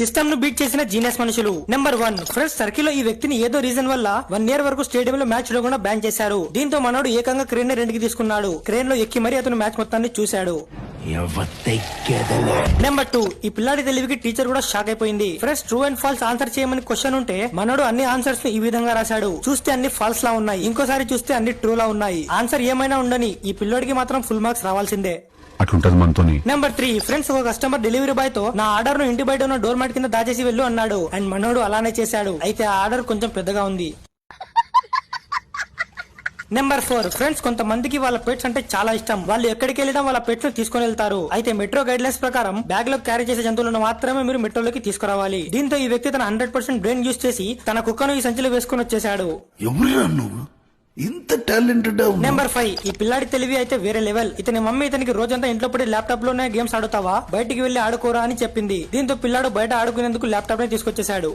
System ను beat చేసిన genius మనుషులు. నెంబర్ 1 ఫ్రెండ్స్, సర్కిల్ లో ఈ వ్యక్తిని ఏదో రీజన్ వల్ల 1 year వరకు స్టేడియం లో మ్యాచ్ లో కూడా బ్యాన్ చేశారు. దీంతో మనోడు ఏకంగా క్రేన్ ని రెండుకి తీసుకున్నాడు. క్రేన్ లో ఎక్కి మరీ అతను మ్యాచ్ మొత్తాన్ని చూశాడు. నెంబర్ 2 ఈ పిల్లాడి తెలివికి టీచర్ కూడా షాక్ అయిపోయింది. Friends, true and false answer చేయమని క్వశ్చన్ ఉంటే మనోడు అన్ని ఆన్సర్స్ ని ఈ విధంగా రాశాడు. చూస్తే అన్ని ఫాల్స్ లా ఉన్నాయి, ఇంకోసారి చూస్తే అన్ని ట్రూ లా ఉన్నాయి. ఆన్సర్ ఏమైనా ఉండని ఈ పిల్లోడికి మాత్రం ఫుల్ మార్క్స్ రావాల్సిందే. అట్లుంటది మనతోని. నెంబర్ 3 ఫ్రెండ్స్, ఒక కస్టమర్ డెలివరీ బాయ్ తో నా ఆర్డర్ ను ఇంటి బయట ఉన్న డోర్ మ్యాట్ కింద దాచేసి వెళ్ళు అన్నాడు. అండ్ మనోడు అలానే చేశాడు. అయితే ఆ ఆర్డర్ కొంచెం పెద్దగా ఉంది. నెంబర్ 4 ఫ్రెండ్స్, కొంతమందికి వాళ్ళ పెట్స్ అంటే చాలా ఇష్టం. వాళ్ళు ఎక్కడికి వెళ్ళడం వాళ్ళ పెట్స్ ను తీసుకుని వెళ్తారు. అయితే మెట్రో గైడ్ లైన్స్ ప్రకారం బ్యాగ్ లో క్యారీ చేసే జంతువులను మాత్రమే మీరు మెట్రోలోకి తీసుకురావాలి. దీంతో ఈ వ్యక్తి తన 100% బ్రెయిన్ యూజ్ చేసి తన కుక్కను ఈ సంచిలో వేసుకుని వచ్చేసాడు. ఇంత టాలెంటెడ్. నెంబర్ 5 ఈ పిల్లాడి తెలివి అయితే వేరే లెవెల్. ఇతని మమ్మీ ఇతనికి రోజంతా ఇంట్లో పడి ల్యాప్టాప్ లోనే గేమ్స్ ఆడుతావా, బయటికి వెళ్లి ఆడుకోరా అని చెప్పింది. దీంతో పిల్లాడు బయట ఆడుకునేందుకు ల్యాప్టాప్ ని తీసుకొచ్చేసాడు.